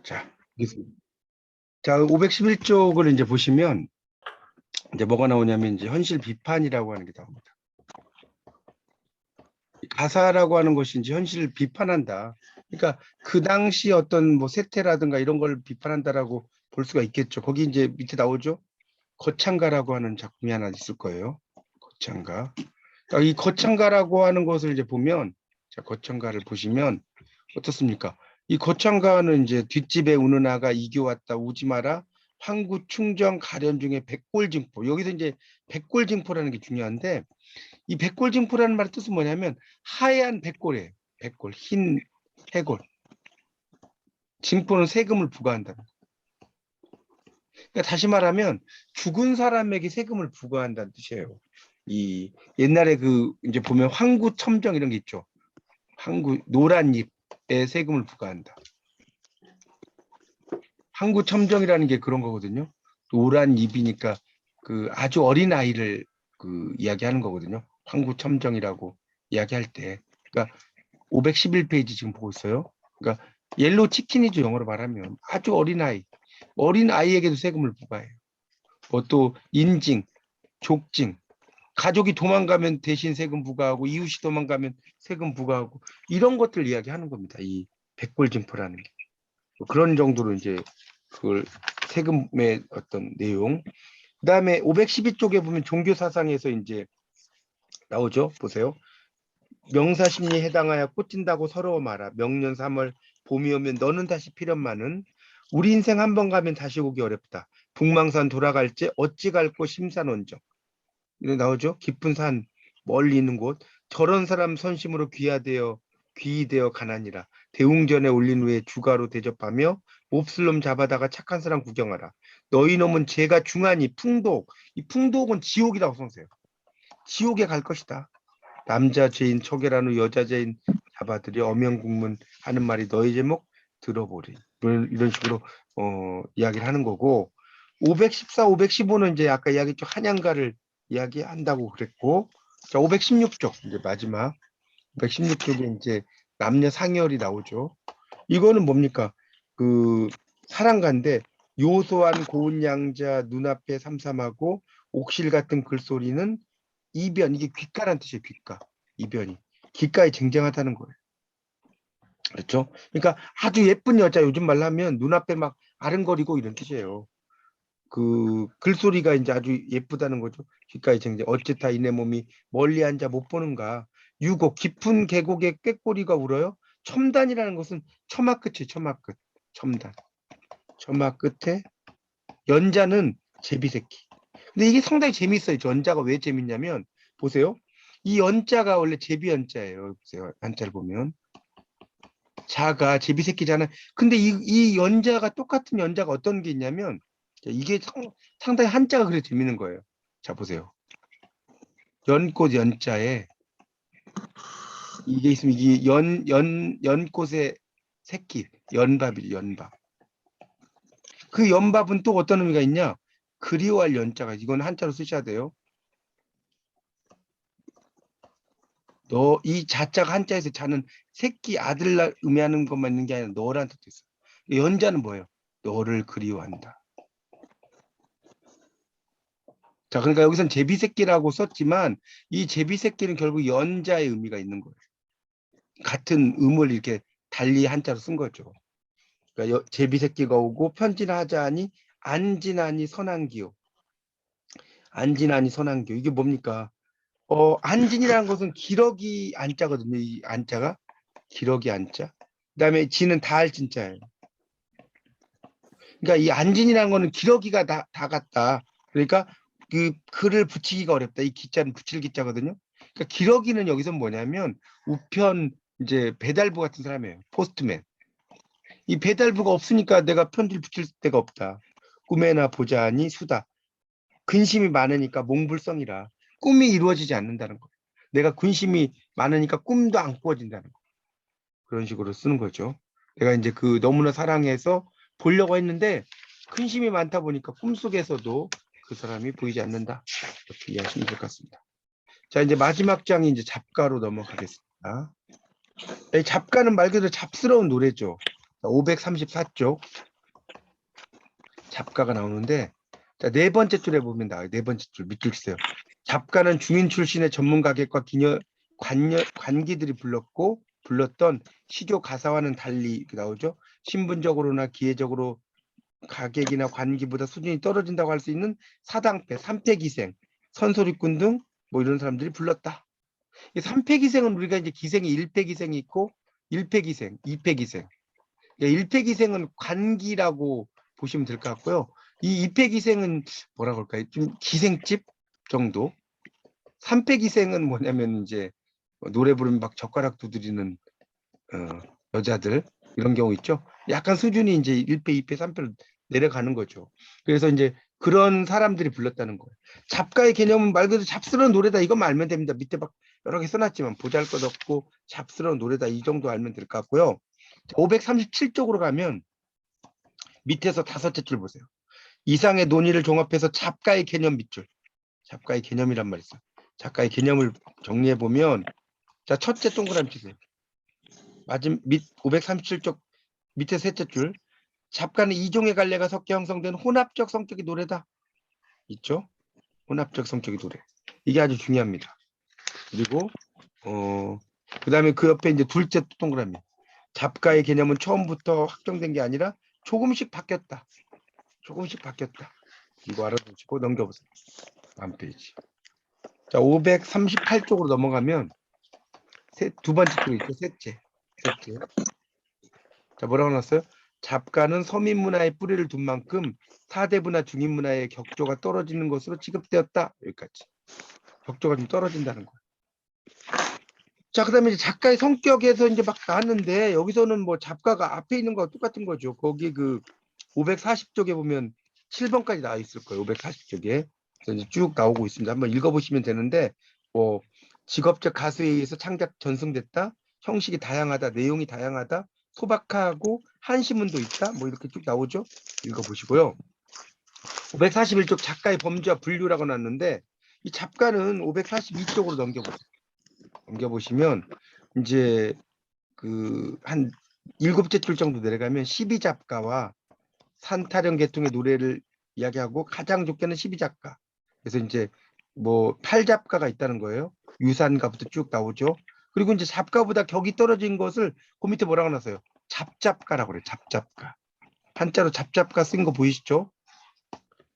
자, 알겠습니다. 자, 511쪽을 이제 보시면 이제 뭐가 나오냐면 이제 현실 비판이라고 하는 게 나옵니다. 가사라고 하는 것이 이제 현실을 비판한다. 그러니까 그 당시 어떤 뭐 세태라든가 이런 걸 비판한다라고 볼 수가 있겠죠. 거기 이제 밑에 나오죠. 거창가라고 하는 작품이 하나 있을 거예요. 거창가. 그러니까 이 거창가라고 하는 것을 이제 보면, 자, 거창가를 보시면 어떻습니까? 이 거창가는 이제 뒷집에 우는 아가 이겨 왔다 우지 마라 황구 충정 가련 중에 백골징포. 여기서 이제 백골징포라는 게 중요한데, 이 백골징포라는 말의 뜻은 뭐냐면 하얀 백골이에요. 백골, 흰 해골. 징포는 세금을 부과한다. 그러니까 다시 말하면 죽은 사람에게 세금을 부과한다는 뜻이에요. 이 옛날에 그 이제 보면 황구 첨정 이런 게 있죠. 황구 노란 잎에 세금을 부과한다. 황구 첨정이라는 게 그런 거거든요. 노란 잎이니까 그 아주 어린 아이를 그 이야기하는 거거든요. 황구 첨정이라고 이야기할 때. 그러니까 511페이지 지금 보고 있어요. 그러니까 옐로우 치킨이죠. 영어로 말하면 아주 어린 아이. 어린 아이에게도 세금을 부과해요. 뭐 또 인징, 족징, 가족이 도망가면 대신 세금 부과하고 이웃이 도망가면 세금 부과하고 이런 것들 이야기하는 겁니다. 이 백골징포라는 게. 그런 정도로 이제 그걸 세금의 어떤 내용. 그다음에 512쪽에 보면 종교 사상에서 이제 나오죠. 보세요. 명사심리에 해당하여 꽂힌다고 서러워 말아. 명년 3월 봄이 오면 너는 다시 필연만은 우리 인생 한 번 가면 다시 오기 어렵다. 북망산 돌아갈지 어찌 갈고 심산원정. 이거 나오죠. 깊은 산 멀리 있는 곳. 저런 사람 선심으로 귀이되어 가난이라. 대웅전에 올린 후에 주가로 대접하며 몹쓸 놈 잡아다가 착한 사람 구경하라. 너희 놈은 죄가 중하니 풍독. 이 풍독은 지옥이라고 써세요. 지옥에 갈 것이다. 남자 죄인 초계란 후 여자 죄인 잡아들여 엄연국문 하는 말이 너희 제목 들어보리. 이런 식으로 이야기를 하는 거고 514, 515는 이제 아까 이야기했죠. 한양가를 이야기한다고 그랬고 자 516쪽 이제 마지막 516쪽에 이제 남녀 상열이 나오죠. 이거는 뭡니까? 그 사랑가인데 요소한 고운 양자 눈앞에 삼삼하고 옥실 같은 글소리는 이변 이게 귓가란 뜻이에요. 귓가 이변이 귓가에 쟁쟁하다는 거예요. 그렇죠? 그러니까 아주 예쁜 여자 요즘 말로 하면 눈앞에 막 아른거리고 이런 뜻이에요. 그 글소리가 이제 아주 예쁘다는 거죠. 귓가에 쟁쟁 어찌타 이내 몸이 멀리 앉아 못 보는가. 유곡 깊은 계곡에 꾀꼬리가 울어요. 첨단이라는 것은 처마 끝이 처마 끝 첨단 처마 끝에 연자는 제비새끼. 근데 이게 상당히 재밌어요. 연자가 왜 재밌냐면 보세요. 이 연자가 원래 제비 연자예요. 보세요. 한자를 보면 자가 제비새끼잖아요. 근데 이 연자가 똑같은 연자가 어떤 게 있냐면 이게 상당히 한자가 그래 재밌는 거예요. 자 보세요. 연꽃 연자에 이게 있으면 이게 연꽃의 새끼 연밥이죠. 연밥. 그 연밥은 또 어떤 의미가 있냐? 그리워할 연자가 이건 한자로 쓰셔야 돼요. 너 이 자자가 한자에서 자는 새끼 아들 의미하는 것만 있는 게 아니라 너라는 뜻도 있어요. 연자는 뭐예요? 너를 그리워한다. 자, 그러니까 여기선 제비새끼라고 썼지만 이 제비새끼는 결국 연자의 의미가 있는 거예요. 같은 음을 이렇게 달리 한자로 쓴 거죠. 그러니까 제비새끼가 오고 편진하자니 안진하니 선한기요. 안진하니 선한기요. 이게 뭡니까? 안진이라는 것은 기러기 안자거든요. 이 안자가 기러기 안자. 그다음에 진은 다할 진자예요. 그러니까 이 안진이라는 거는 기러기가 다 같다. 그러니까 그 글을 붙이기가 어렵다. 이 기자는 붙일 기자거든요. 그러니까 기러기는 여기서 뭐냐면 우편 이제 배달부 같은 사람이에요. 포스트맨. 이 배달부가 없으니까 내가 편지를 붙일 데가 없다. 꿈에나 보자니 수다. 근심이 많으니까 몽불성이라 꿈이 이루어지지 않는다는 거예요. 내가 근심이 많으니까 꿈도 안 꾸어진다는 거예요. 그런 식으로 쓰는 거죠. 내가 이제 그 너무나 사랑해서 보려고 했는데 근심이 많다 보니까 꿈속에서도 그 사람이 보이지 않는다. 이렇게 이해하시면 될 것 같습니다. 자, 이제 마지막 장이 이제 잡가로 넘어가겠습니다. 잡가는 말 그대로 잡스러운 노래죠. 534쪽 잡가가 나오는데, 자, 네 번째 줄에 보면 나와요. 네 번째 줄 밑줄 치세요. 잡가는 중인 출신의 전문 가객과 관기들이 불렀던 시조 가사와는 달리 이렇게 나오죠. 신분적으로나 기회적으로 가객이나 관기보다 수준이 떨어진다고 할 수 있는 사당패, 삼패기생, 선소리꾼 등 뭐 이런 사람들이 불렀다. 이 삼패기생은 우리가 이제 기생이 1패기생이 있고 1패기생, 2패기생. 1패기생은 관기라고 보시면 될 것 같고요. 이 2패기생은 뭐라 그럴까요? 좀 기생집 정도. 3패기생은 뭐냐면 이제 노래 부르면 막 젓가락 두드리는 여자들 이런 경우 있죠. 약간 수준이 이제 1패, 2패, 3패로 내려가는 거죠. 그래서 이제 그런 사람들이 불렀다는 거예요. 잡가의 개념은 말 그대로 잡스러운 노래다 이것만 알면 됩니다. 밑에 막 여러 개 써놨지만 보잘것없고 잡스러운 노래다 이 정도 알면 될 것 같고요. 537쪽으로 가면 밑에서 다섯째 줄 보세요. 이상의 논의를 종합해서 잡가의 개념 밑줄. 잡가의 개념이란 말이 있어요. 작가의 개념을 정리해 보면, 자, 첫째 동그라미 치세요. 밑 537쪽 밑에 셋째 줄. 잡가는 이종의 갈래가 섞여 형성된 혼합적 성격의 노래다. 있죠? 혼합적 성격의 노래. 이게 아주 중요합니다. 그리고 그다음에 그 옆에 이제 둘째 동그라미. 잡가의 개념은 처음부터 확정된 게 아니라 조금씩 바뀌었다. 조금씩 바뀌었다. 이거 알아두시고 넘겨보세요. 다음 페이지. 자, 538쪽으로 넘어가면 두 번째 쪽 있죠. 셋째. 자, 뭐라고 나왔어요? 잡가는 서민 문화의 뿌리를 둔 만큼 사대부나 중인 문화의 격조가 떨어지는 것으로 취급되었다. 여기까지. 격조가 좀 떨어진다는 거예요. 자, 그다음에 이제 작가의 성격에서 이제 막 나왔는데 여기서는 뭐 잡가가 앞에 있는 거와 똑같은 거죠. 거기 그 540쪽에 보면 7번까지 나와 있을 거예요. 540쪽에. 그래서 이제 쭉 나오고 있습니다. 한번 읽어보시면 되는데 뭐 직업적 가수에 의해서 창작 전승됐다. 형식이 다양하다. 내용이 다양하다. 소박하고 한시문도 있다. 뭐 이렇게 쭉 나오죠. 읽어보시고요. 541쪽 작가의 범주와 분류라고 나왔는데 이 작가는 542쪽으로 넘겨보시면 이제 그 한 7째 줄 정도 내려가면 12작가와 산타령 계통의 노래를 이야기하고 가장 좋게는 12작가. 그래서 이제 뭐 8작가가 있다는 거예요. 유산가부터 쭉 나오죠. 그리고 이제 잡가보다 격이 떨어진 것을 그 밑에 뭐라고 놨어요? 잡잡가라고 그래요. 잡잡가. 한자로 잡잡가 쓴 거 보이시죠?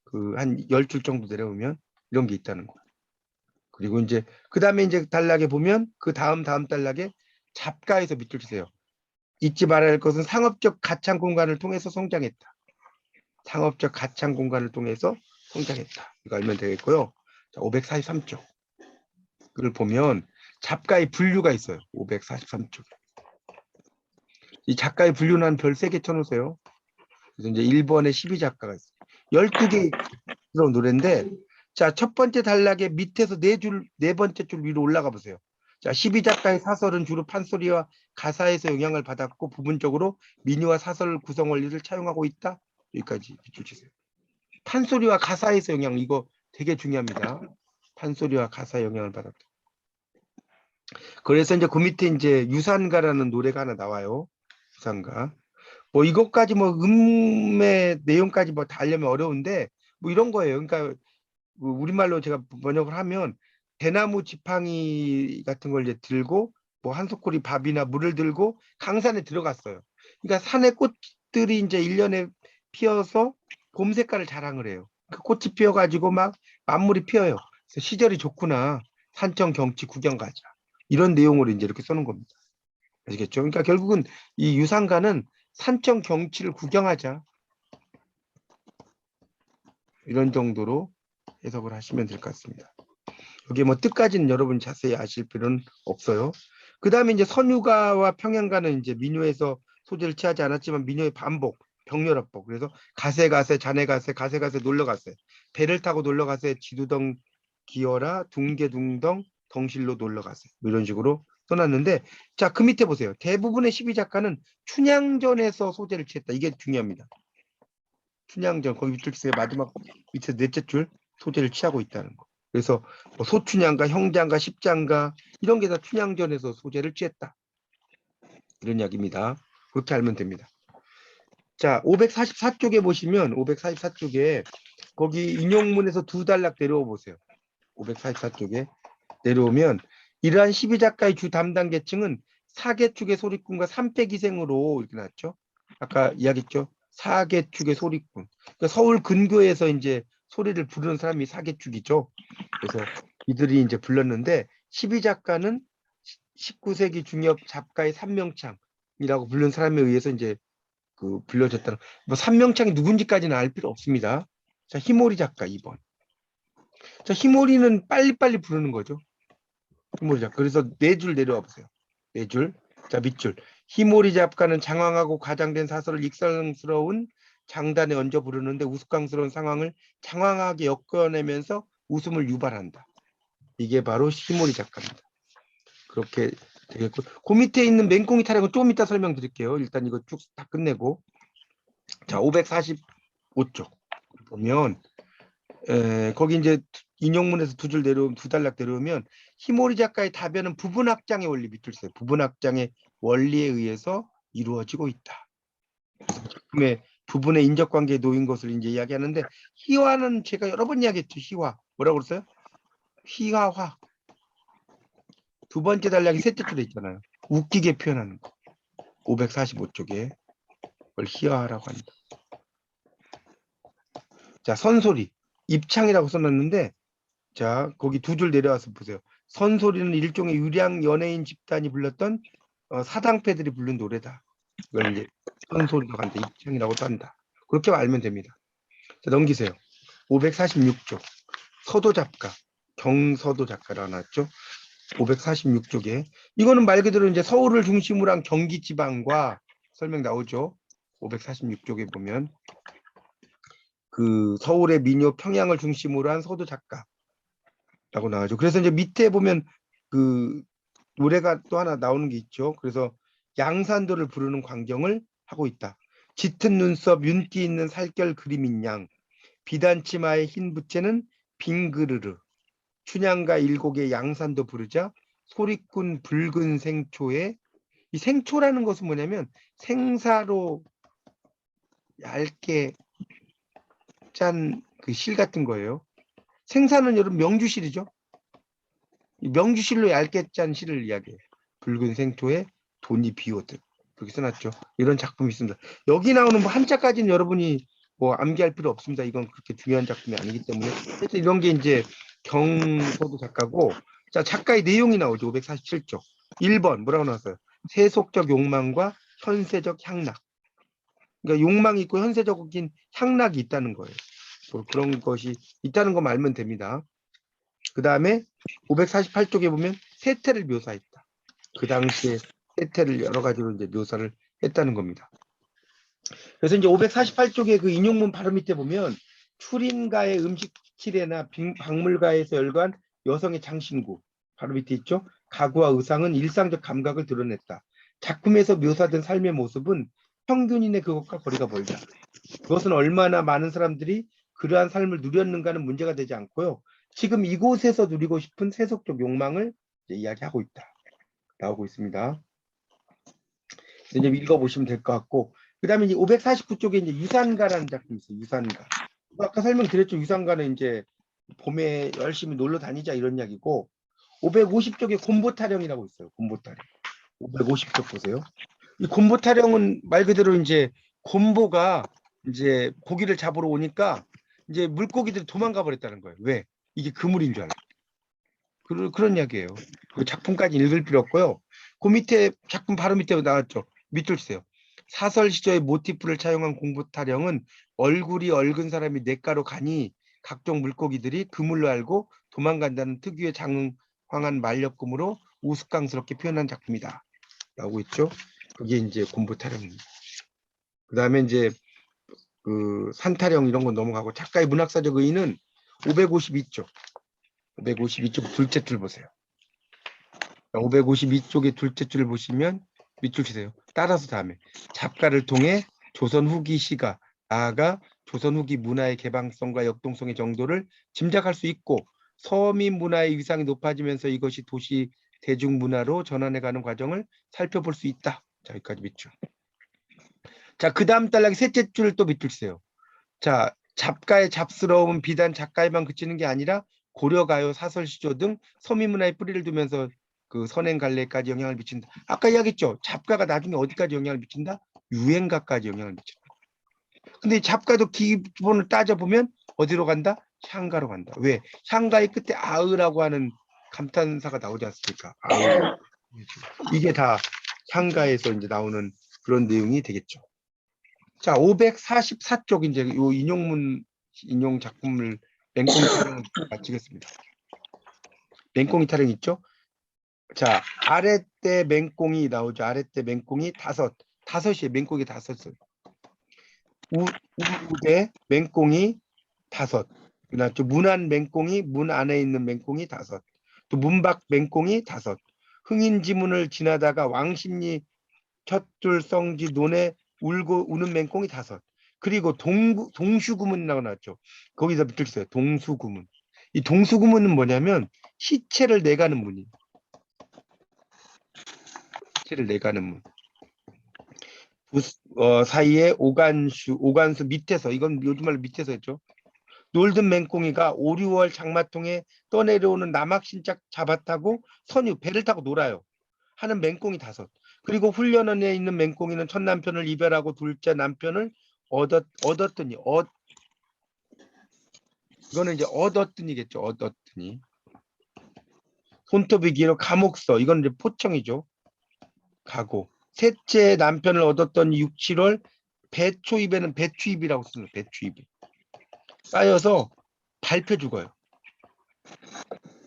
그 한 10줄 정도 내려오면 이런 게 있다는 거예요. 그리고 이제 그 다음에 이제 단락에 보면 그 다음 단락에 잡가에서 밑줄 치세요. 잊지 말아야 할 것은 상업적 가창 공간을 통해서 성장했다. 상업적 가창 공간을 통해서 성장했다. 이거 알면 되겠고요. 자, 543쪽. 그걸 보면 작가의 분류가 있어요. 543쪽. 이 작가의 분류는 별 3개 쳐놓으세요. 그래서 이제 1번에 12작가가 있어요. 12개 들어온 노래인데, 자, 첫 번째 단락의 밑에서 네 번째 줄 위로 올라가 보세요. 자, 12작가의 사설은 주로 판소리와 가사에서 영향을 받았고 부분적으로 민요와 사설 구성 원리를 차용하고 있다. 여기까지 밑줄 치세요. 판소리와 가사에서 영향, 이거 되게 중요합니다. 판소리와 가사 영향을 받았다. 그래서 이제 그 밑에 이제 유산가라는 노래가 하나 나와요. 유산가. 뭐 이것까지 뭐 음의 내용까지 뭐 다 알려면 어려운데 뭐 이런 거예요. 그러니까 우리말로 제가 번역을 하면 대나무 지팡이 같은 걸 이제 들고 뭐 한 소쿠리 밥이나 물을 들고 강산에 들어갔어요. 그러니까 산의 꽃들이 이제 1년에 피어서 봄 색깔을 자랑을 해요. 그 꽃이 피어가지고 막 만물이 피어요. 그래서 시절이 좋구나. 산청 경치 구경 가자. 이런 내용으로 이제 이렇게 써는 겁니다. 아시겠죠? 그러니까 결국은 이 유산가는 산청 경치를 구경하자. 이런 정도로 해석을 하시면 될 것 같습니다. 여기 뭐 뜻까지는 여러분 자세히 아실 필요는 없어요. 그 다음에 이제 선유가와 평양가는 이제 민요에서 소재를 취하지 않았지만 민요의 반복, 병렬합법. 그래서 가세 자네 가세 놀러 가세. 배를 타고 놀러 가세 지두덩 기어라 둥개둥덩 덩실로 놀러 가세. 뭐 이런 식으로 써놨는데 자, 그 밑에 보세요. 대부분의 12작가는 춘향전에서 소재를 취했다. 이게 중요합니다. 춘향전 거기 밑줄 치세요. 마지막 밑에 넷째 줄 소재를 취하고 있다는 거. 그래서 뭐 소춘향가, 형장가, 십장가 이런 게 다 춘향전에서 소재를 취했다. 이런 이야기입니다. 그렇게 알면 됩니다. 자, 544쪽에 보시면 544쪽에 거기 인용문에서 두 단락 내려와 보세요. 544쪽에 내려오면 이러한 12작가의 주 담당 계층은 4계축의 소리꾼과 3패기생으로 이렇게 나왔죠. 아까 이야기했죠. 4계축의 소리꾼. 그러니까 서울 근교에서 이제 소리를 부르는 사람이 4계축이죠. 그래서 이들이 이제 불렀는데 12작가는 19세기 중엽 작가의 삼명창이라고 부르는 사람에 의해서 이제 그 불려졌다는. 뭐 삼명창이 누군지까지는 알 필요 없습니다. 자, 히모리 작가 2번. 자, 히모리는 빨리빨리 부르는 거죠. 히모리 작가. 그래서 네 줄 내려와 보세요. 네 줄. 자, 밑줄. 히모리 작가는 장황하고 과장된 사설을 익살스러운 장단에 얹어 부르는데 우스꽝스러운 상황을 장황하게 엮어내면서 웃음을 유발한다. 이게 바로 히모리 작가입니다. 그렇게 되겠고, 그 밑에 있는 맹꽁이 타령은 좀 이따 설명드릴게요. 일단 이거 쭉 다 끝내고. 자, 545쪽 보면 거기 이제 인용문에서 두 줄 내려오면 두 단락 내려오면 히모리 작가의 답변은 부분확장의 원리 밑줄 써요. 부분확장의 원리에 의해서 이루어지고 있다. 작품의 부분의 인적관계에 놓인 것을 이제 이야기하는데 희화는 제가 여러 번 이야기했죠. 희화 뭐라고 그랬어요? 희화화. 두 번째 단락이 셋째 줄에 있잖아요. 웃기게 표현하는 거. 545쪽에 그걸 희화화라고 한다. 자, 선소리 입창이라고 써놨는데 자, 거기 두 줄 내려와서 보세요. 선소리는 일종의 유량 연예인 집단이 불렀던 사당패들이 부른 노래다. 이걸 이제 선소리라고 한다. 입창이라고도 한다. 그렇게 알면 됩니다. 자, 넘기세요. 546쪽 서도 작가, 경서도 작가라고 나왔죠. 546쪽에 이거는 말 그대로 이제 서울을 중심으로 한 경기 지방과 설명 나오죠. 546쪽에 보면 그 서울의 민요 평양을 중심으로 한 서도 작가라고 나오죠. 그래서 이제 밑에 보면 그 노래가 또 하나 나오는 게 있죠. 그래서 양산도를 부르는 광경을 하고 있다. 짙은 눈썹, 윤기 있는 살결 그림인 양, 비단 치마의 흰 부채는 빙그르르, 춘향가 일곡의 양산도 부르자 소리꾼 붉은 생초에 이 생초라는 것은 뭐냐면 생사로 얇게 짠 그 실 같은 거예요. 생사는 여러분 명주실이죠. 명주실로 얇게 짠 실을 이야기해요. 붉은 생초에 돈이 비오듯 그렇게 써놨죠. 이런 작품이 있습니다. 여기 나오는 뭐 한자까지는 여러분이 뭐 암기할 필요 없습니다. 이건 그렇게 중요한 작품이 아니기 때문에 하여튼 이런 게 이제 경서도 작가고 자 작가의 내용이 나오죠. 547쪽 1번 뭐라고 나왔어요? 세속적 욕망과 현세적 향락. 그러니까 욕망이 있고 현세적인 향락이 있다는 거예요. 뭐 그런 것이 있다는 거 알면 됩니다. 그 다음에 548쪽에 보면 세태를 묘사했다. 그 당시에 세태를 여러 가지로 이제 묘사를 했다는 겁니다. 그래서 이제 548쪽에 그 인용문 바로 밑에 보면 출인가의 음식 칠해나 박물가에서 열거한 여성의 장신구 바로 밑에 있죠. 가구와 의상은 일상적 감각을 드러냈다. 작품에서 묘사된 삶의 모습은 평균인의 그것과 거리가 멀다. 그것은 얼마나 많은 사람들이 그러한 삶을 누렸는가는 문제가 되지 않고요. 지금 이곳에서 누리고 싶은 세속적 욕망을 이야기하고 있다. 나오고 있습니다. 이제 읽어보시면 될 것 같고, 그 다음에 이제 549쪽에 이제 유산가라는 작품이 있어요. 유산가. 아까 설명드렸죠. 유산가는 이제 봄에 열심히 놀러 다니자 이런 이야기고, 550쪽에 곰보타령이라고 있어요. 곰보타령. 550쪽 보세요. 이 곰보타령은 말 그대로 이제 곰보가 이제 고기를 잡으러 오니까 이제 물고기들이 도망가 버렸다는 거예요. 왜? 이게 그물인 줄 알고. 그런 이야기예요. 그 작품까지 읽을 필요 없고요. 그 밑에 작품 바로 밑에 나왔죠. 밑줄 주세요. 사설 시조의 모티프를 차용한 곰보타령은 얼굴이 얽은 사람이 냇가로 가니 각종 물고기들이 그물로 알고 도망간다는 특유의 장황한 말렵금으로 우스꽝스럽게 표현한 작품이다. 나오고 있죠. 그게 이제 곰보타령입니다. 그 다음에 이제 그 산타령 이런 건 넘어가고 작가의 문학사적 의의는 552쪽 552쪽 둘째 줄 보세요. 552쪽의 둘째 줄을 보시면 밑줄 치세요. 따라서 다음에 작가를 통해 조선 후기 시가 나아가 조선 후기 문화의 개방성과 역동성의 정도를 짐작할 수 있고 서민 문화의 위상이 높아지면서 이것이 도시 대중문화로 전환해가는 과정을 살펴볼 수 있다. 자, 여기까지 밑줄. 자, 그 다음 단락의 셋째 줄을 또 밑줄 세요. 자, 잡가의 잡스러움은 비단 작가에만 그치는 게 아니라 고려가요, 사설시조 등 서민문화에 뿌리를 두면서 그 선행갈래까지 영향을 미친다. 아까 이야기했죠. 잡가가 나중에 어디까지 영향을 미친다? 유행가까지 영향을 미친다. 근데 잡가도 기본을 따져보면 어디로 간다? 향가로 간다. 왜? 향가의 끝에 아으라고 하는 감탄사가 나오지 않습니까? 아으. 이게 다 향가에서 이제 나오는 그런 내용이 되겠죠. 자, 544쪽 이제 요 인용 작품을 맹꽁이 타령을 마치겠습니다. 맹꽁이 타령 있죠? 자, 아랫대 맹꽁이 나오죠. 아랫대 맹꽁이 다섯이에요. 맹꽁이 다섯을. 우대 맹꽁이 다섯. 그다음 문안 맹꽁이 문 안에 있는 맹꽁이 다섯. 또 문밖 맹꽁이 다섯. 흥인지문을 지나다가 왕십리 첫줄성지 논에 울고 우는 맹꽁이 다섯. 그리고 동수구문이라고 나왔죠. 거기서 밑줄 써요. 동수구문. 이 동수구문은 뭐냐면 시체를 내가는 문이에요. 시체를 내가는 문. 사이에 오간수 밑에서, 이건 요즘 말로 밑에서 했죠. 놀던 맹꽁이가 5, 6월 장마통에 떠내려오는 남학신짝 잡아타고 선유 배를 타고 놀아요. 하는 맹꽁이 다섯. 그리고 훈련원에 있는 맹꽁이는 첫 남편을 이별하고 둘째 남편을 얻었더니 이거는 이제 얻었더니겠죠. 얻었더니 손톱이 길어 감옥서, 이건 이제 포청이죠. 가고 셋째 남편을 얻었더니 6, 7월 배초입에는 배추입이라고 씁니다. 배추입이 쌓여서 밟혀 죽어요.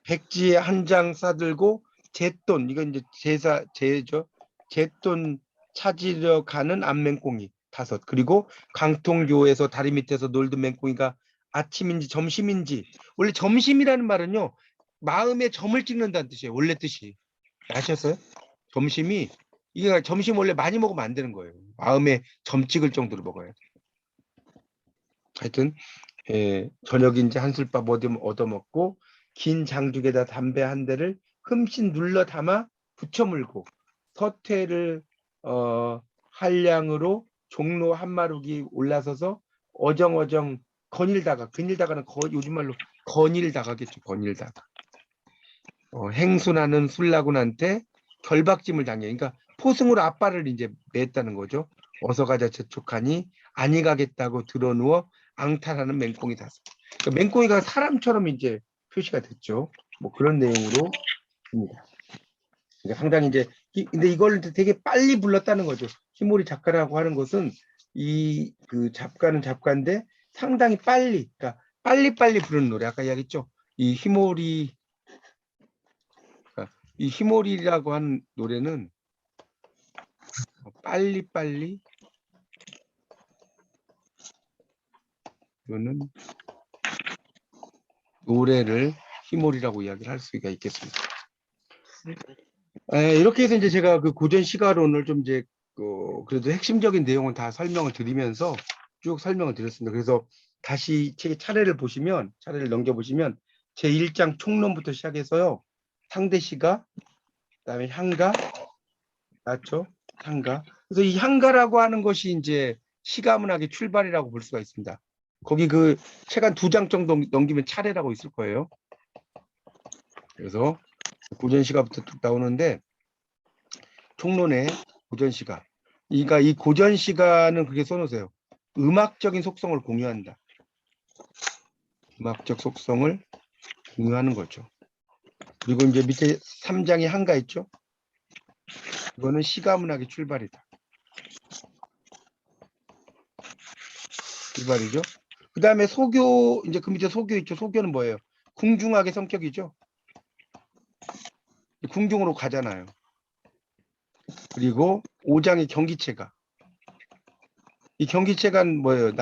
백지에 한 장 싸들고 제돈, 이건 이제 제죠. 제돈 찾으려 가는 암맹꽁이 다섯. 그리고 강통교에서 다리 밑에서 놀던 맹꽁이가 아침인지 점심인지, 원래 점심이라는 말은요 마음에 점을 찍는다는 뜻이에요. 원래 뜻이 아셨어요? 점심이, 이게 점심 원래 많이 먹으면 안 되는 거예요. 마음에 점 찍을 정도로 먹어요. 하여튼 저녁인지 한술밥 얻어먹고 긴 장죽에다 담배 한 대를 흠씬 눌러 담아 부쳐물고 서태를 한량으로 종로 한마루기 올라서서 어정어정 거닐다가는 요즘 말로 거닐다가겠죠. 거닐다가 행순하는 술라군한테 결박짐을 당해. 그러니까 포승으로 아빠를 이제 냈다는 거죠. 어서 가자 재촉하니 아니 가겠다고 들어누워 앙탈하는 맹꽁이 다섯. 그러니까 맹꽁이가 사람처럼 이제 표시가 됐죠. 뭐 그런 내용으로 입니다. 그러니까 상당히 이제 근데 이걸 되게 빨리 불렀다는 거죠. 히모리 작가라고 하는 것은 이 그 작가는 작가인데 상당히 빨리, 그러니까 빨리빨리 부르는 노래. 아까 이야기했죠. 이 히모리라고 하는 노래는 빨리빨리, 이거는 노래를 히모리라고 이야기를 할 수가 있겠습니다. 이렇게 해서 이제 제가 그 고전 시가론을 좀 이제 그래도 핵심적인 내용을 다 설명을 드리면서 쭉 설명을 드렸습니다. 그래서 다시 책의 차례를 넘겨보시면 제 1장 총론부터 시작해서요. 상대시가, 그다음에 향가, 맞죠? 향가. 그래서 이 향가라고 하는 것이 이제 시가문학의 출발이라고 볼 수가 있습니다. 거기 그 책 한 2장 정도 넘기면 차례라고 있을 거예요. 그래서 고전시가부터 쭉 나오는데 총론의 고전시가. 그러니까 이 고전시가는 그렇게 써놓으세요. 음악적인 속성을 공유한다. 음악적 속성을 공유하는 거죠. 그리고 이제 밑에 3장이 한가 있죠. 이거는 시가문학의 출발이다. 출발이죠. 그 다음에 소교, 이제 그 밑에 소교 있죠. 소교는 뭐예요? 궁중학의 성격이죠. 궁중으로 가잖아요. 그리고 5장의 경기체가. 이 경기체가 뭐예요?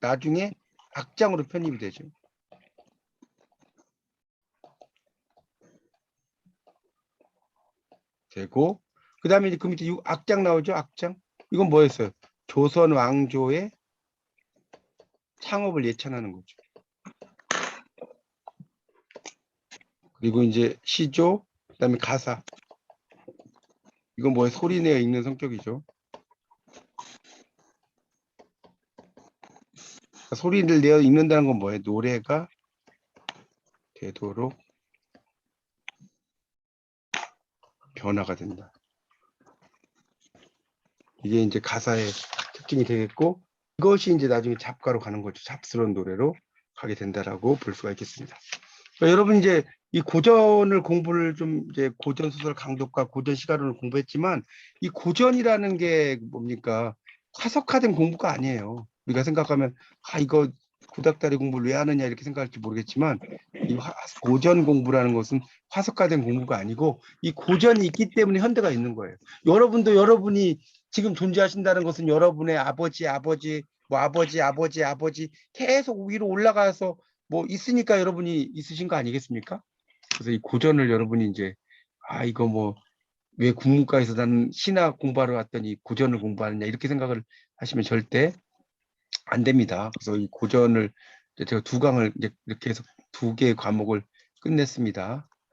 나중에 악장으로 편입이 되죠. 되고, 그 다음에 그 밑에 악장 나오죠. 악장. 이건 뭐였어요? 조선 왕조의 창업을 예찬하는 거죠. 그리고 이제 시조, 그 다음에 가사. 이건 뭐예요? 소리내어 읽는 성격이죠. 소리를 내어 읽는다는 건 뭐예요? 노래가 되도록 변화가 된다. 이게 이제 가사의 특징이 되겠고, 이것이 이제 나중에 잡가로 가는 거죠. 잡스러운 노래로 가게 된다라고 볼 수가 있겠습니다. 그러니까 여러분 이제 이 고전을 공부를 좀 이제 고전 소설 강독과 고전 시가론을 공부했지만, 이 고전이라는 게 뭡니까? 화석화된 공부가 아니에요. 우리가 생각하면 이거 구닥다리 공부를 왜 하느냐 이렇게 생각할지 모르겠지만, 이 고전 공부라는 것은 화석화된 공부가 아니고 이 고전이 있기 때문에 현대가 있는 거예요. 여러분도 여러분이 지금 존재하신다는 것은 여러분의 아버지 아버지 계속 위로 올라가서 뭐 있으니까 여러분이 있으신 거 아니겠습니까? 그래서 이 고전을 여러분이 이제 이거 뭐 왜 국문과에서 나는 신학 공부하러 왔더니 고전을 공부하느냐 이렇게 생각을 하시면 절대 안 됩니다. 그래서 이 고전을 제가 두 강을 이제 이렇게 해서 두 개의 과목을 끝냈습니다.